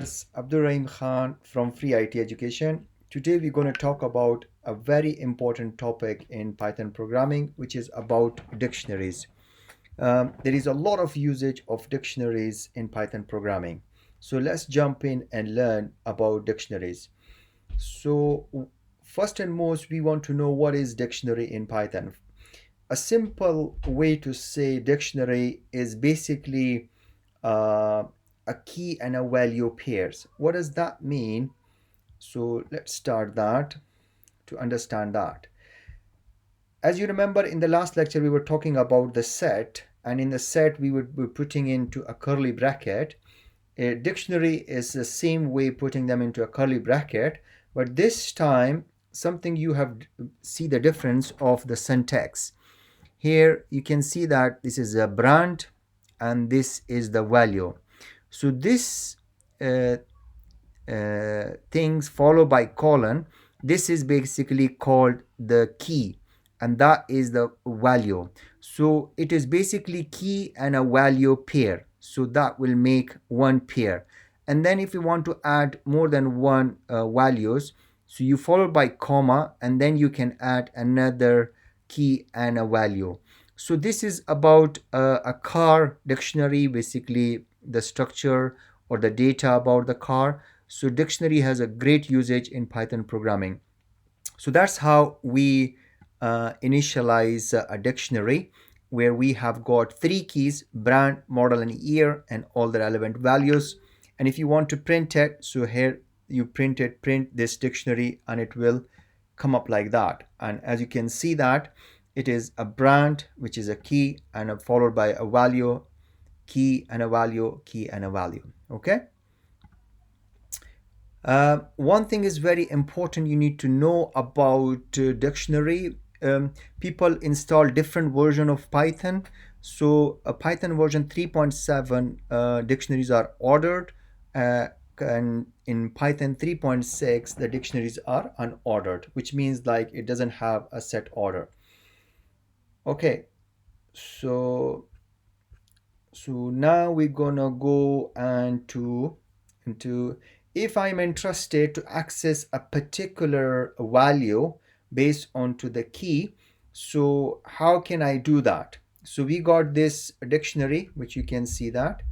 It's Abdurrahim Khan from Free IT Education. Today we're going to talk about a very important topic in Python programming, which is about dictionaries. There is a lot of usage of dictionaries in Python programming. So let's jump in and learn about dictionaries. So first and most, we want to know what is dictionary in Python. A simple way to say dictionary is basically uh, a key and a value pairs. What does that mean? So let's start that to understand that. As you remember, in the last lecture, we were talking about the set, and in the set, we would be putting into a curly bracket. A dictionary is the same way putting them into a curly bracket, but this time, something you have see the difference of the syntax. Here you can see that this is a brand and this is the value. So this uh, things followed by colon, this is basically called the key, and that is the value. So it is basically key and a value pair, so that will make one pair. And then if you want to add more than one values, so you follow by comma and then you can add another key and a value. So this is about a car dictionary, basically the structure or the data about the car. So dictionary has a great usage in Python programming. So that's how we initialize a dictionary, where we have got three keys: brand, model, and year, and all the relevant values. And if you want to print it, so here you print this dictionary, and it will come up like that. And as you can see that it is a brand, which is a key, and followed by a value, key and a value, key and a value. Okay. One thing is very important you need to know about dictionary. People install different version of Python. So Python version 3.7 dictionaries are ordered, and in Python 3.6 the dictionaries are unordered, which means like it doesn't have a set order. Okay, so now we're gonna go and to into if I'm interested to access a particular value based onto the key, so how can I do that? So we got this dictionary, which you can see that,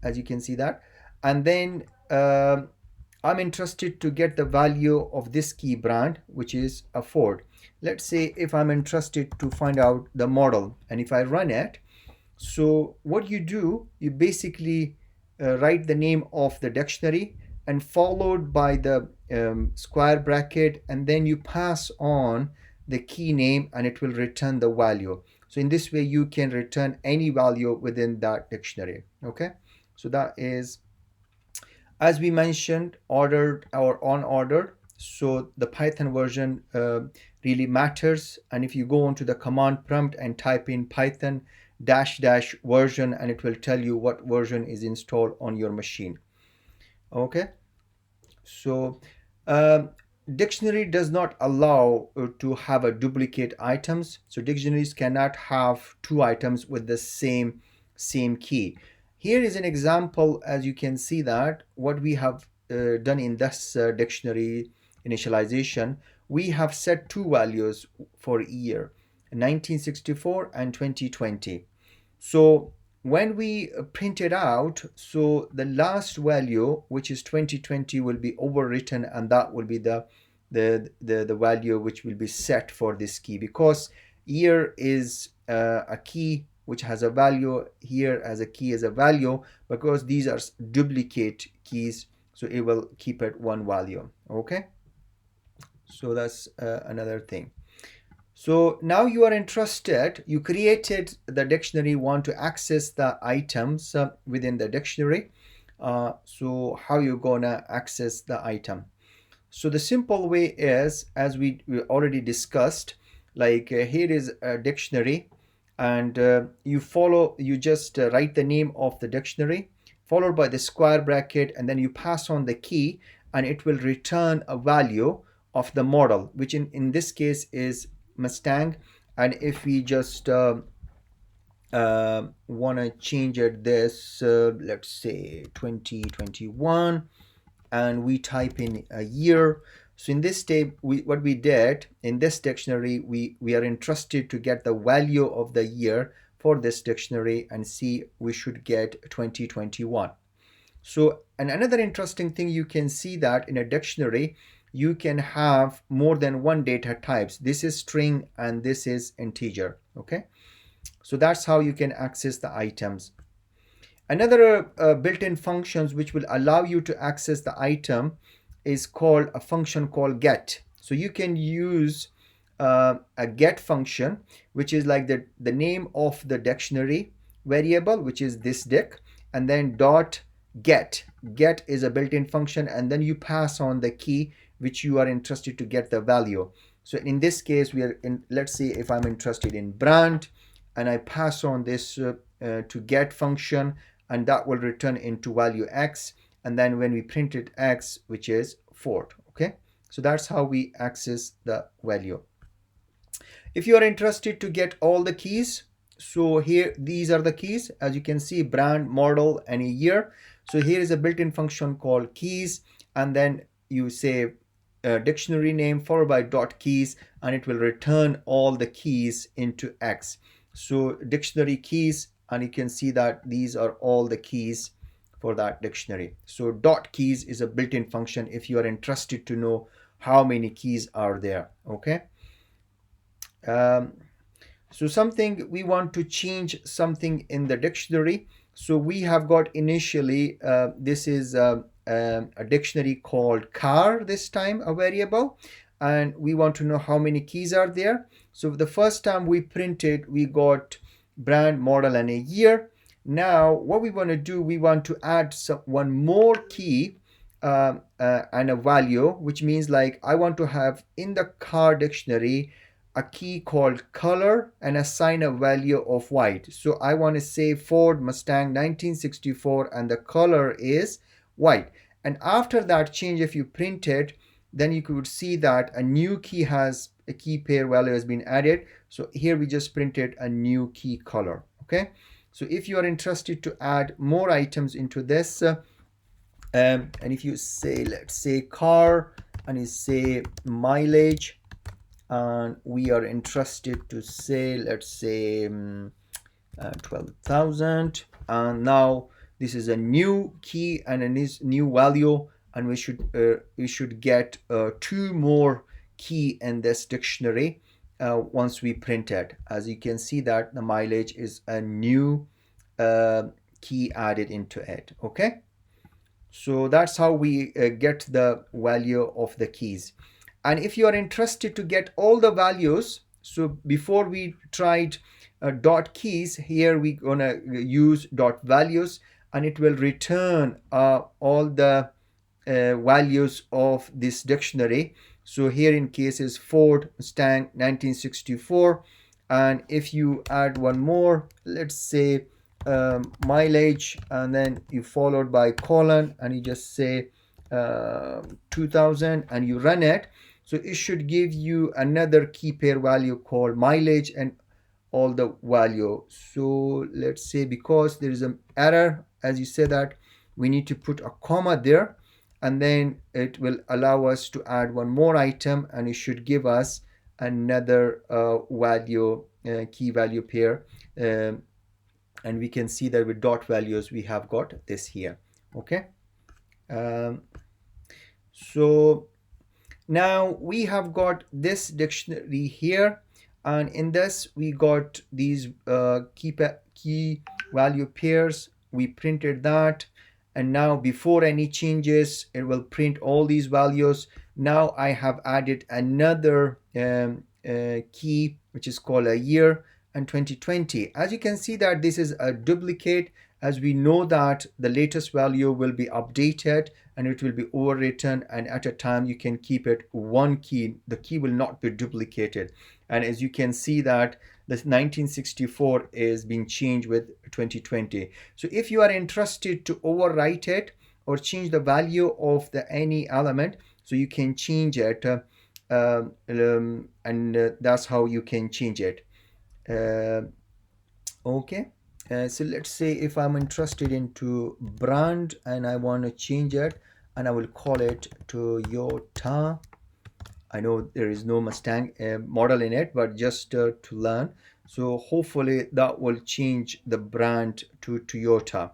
as you can see that, and then I'm interested to get the value of this key brand, which is a Ford. Let's say if I'm interested to find out the model, and if I run it, so what you do, you basically write the name of the dictionary and followed by the square bracket, and then you pass on the key name and it will return the value. So in this way you can return any value within that dictionary. Okay, so that is, as we mentioned, ordered or unordered. So the Python version really matters. And if you go onto the command prompt and type in Python dash dash version, and it will tell you what version is installed on your machine. Okay, so um, dictionary does not allow to have a duplicate items. So dictionaries cannot have two items with the same key. Here is an example. As you can see that what we have done in this dictionary initialization, we have set two values for year: 1964 and 2020. So when we print it out, so the last value, which is 2020, will be overwritten, and that will be the value which will be set for this key, because year is a key which has a value, here as a key as a value, because these are duplicate keys, so it will keep it one value. Okay, so that's another thing. So now you are interested, you created the dictionary, want to access the items within the dictionary. So how you gonna access the item? So the simple way is, as we already discussed, like here is a dictionary, and you just write the name of the dictionary followed by the square bracket, and then you pass on the key, and it will return a value of the model, which in this case is Mustang. And if we just want to change it this, let's say 2021, and we type in a year. So in this table, what we did in this dictionary, we are interested to get the value of the year for this dictionary, and see we should get 2021. So, and another interesting thing, you can see that in a dictionary, you can have more than one data types. This is string and this is integer. Okay. So that's how you can access the items. Another built-in functions which will allow you to access the item is called a function called get. So you can use a get function, which is like the name of the dictionary variable, which is this dic, and then dot get. Get is a built-in function, and then you pass on the key which you are interested to get the value. So in this case, we are in, let's say if I'm interested in brand, and I pass on this to get function, and that will return into value x, and then when we print it x, which is Ford. Okay, so that's how we access the value. If you are interested to get all the keys, so here these are the keys, as you can see, brand, model, and a year. So here is a built-in function called keys, and then you say dictionary name followed by dot keys, and it will return all the keys into x. So dictionary keys, and you can see that these are all the keys for that dictionary. So dot keys is a built-in function if you are interested to know how many keys are there. Okay. um, so something, we want to change something in the dictionary. So we have got initially, this is a dictionary called car, this time a variable, and we want to know how many keys are there. So the first time we printed, we got brand, model, and a year. Now what we want to do, we want to add one more key and a value, which means like I want to have in the car dictionary a key called color and assign a value of white. So I want to say Ford Mustang 1964, and the color is white. And after that change, if you print it, then you could see that a new key has a key pair value has been added. So here we just printed a new key color. Okay. So if you are interested to add more items into this, and if you say, let's say car, and you say mileage, and we are interested to say, let's say 12,000, and now this is a new key and a new value, and we should get two more key in this dictionary once we print it. As you can see that the mileage is a new key added into it. Okay, so that's how we get the value of the keys. And if you are interested to get all the values, so before we tried dot keys, here we're gonna use dot values, and it will return all the values of this dictionary. So here in cases Ford Mustang 1964, and if you add one more, let's say mileage, and then you followed by colon, and you just say 2000, and you run it. So it should give you another key pair value called mileage and all the value. So let's say, because there is an error, as you say that, we need to put a comma there, and then it will allow us to add one more item, and it should give us another value, key value pair. And we can see that with dot values we have got this here. Okay. So now we have got this dictionary here, and in this we got these key value pairs. We printed that, and now before any changes it will print all these values. Now I have added another key, which is called a year and 2020. As you can see that this is a duplicate, as we know that the latest value will be updated and it will be overwritten, and at a time you can keep it one key, the key will not be duplicated. And as you can see that this 1964 is being changed with 2020. So if you are interested to overwrite it or change the value of the any element, so you can change it, and that's how you can change it. Okay. So let's say if I'm interested into brand and I want to change it, and I will call it Toyota. I know there is no Mustang model in it, but just to learn. So hopefully that will change the brand to Toyota.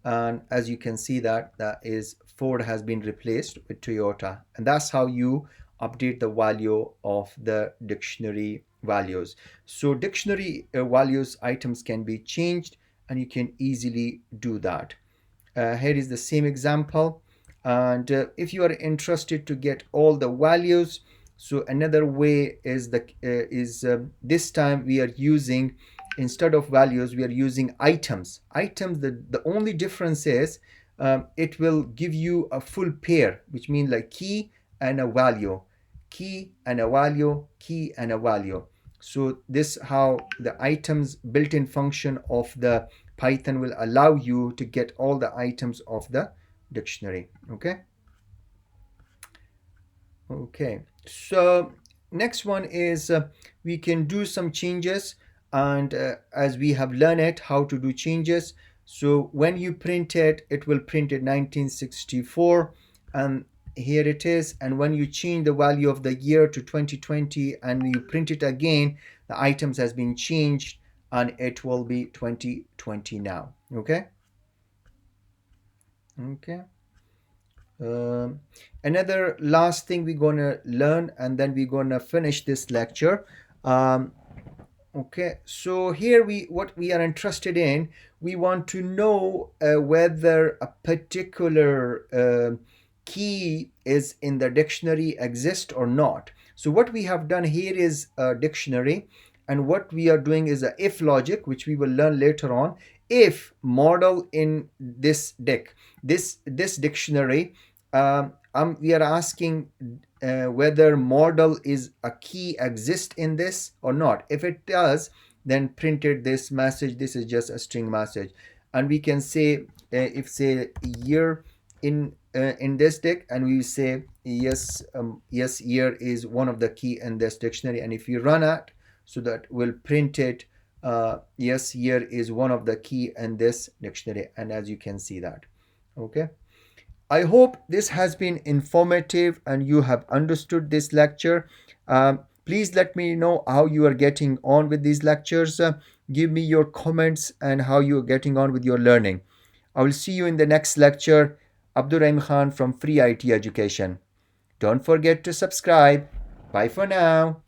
And as you can see, that is Ford has been replaced with Toyota, and that's how you update the value of the dictionary values. So dictionary values items can be changed, and you can easily do that. Here is the same example. And if you are interested to get all the values, so another way is this time we are using, instead of values, we are using items. The only difference is it will give you a full pair, which means like key and a value, key and a value, key and a value. So this how the items built-in function of the Python will allow you to get all the items of the dictionary. Okay. Okay, so next one is we can do some changes, and as we have learned it how to do changes. So when you print it, it will print it 1964, and here it is. And when you change the value of the year to 2020 and you print it again, the items has been changed and it will be 2020 now. Okay. Okay. Um, Another last thing we're gonna learn, and then we're gonna finish this lecture. Um, Okay, so here what we are interested in, we want to know whether a particular key is in the dictionary exist or not. So what we have done here is a dictionary, and what we are doing is a if logic, which we will learn later on. If model in this dictionary, we are asking whether model is a key exist in this or not. If it does, then printed this message. This is just a string message, and we can say if say year in this dict, and we say yes, yes, year is one of the key in this dictionary. And if you run it, so that will print it, yes, year is one of the key in this dictionary. And as you can see that. Okay. I hope this has been informative and you have understood this lecture. Please let me know how you are getting on with these lectures. Give me your comments and how you are getting on with your learning. I will see you in the next lecture. Abdurrahim Khan from Free IT Education. Don't forget to subscribe. Bye for now.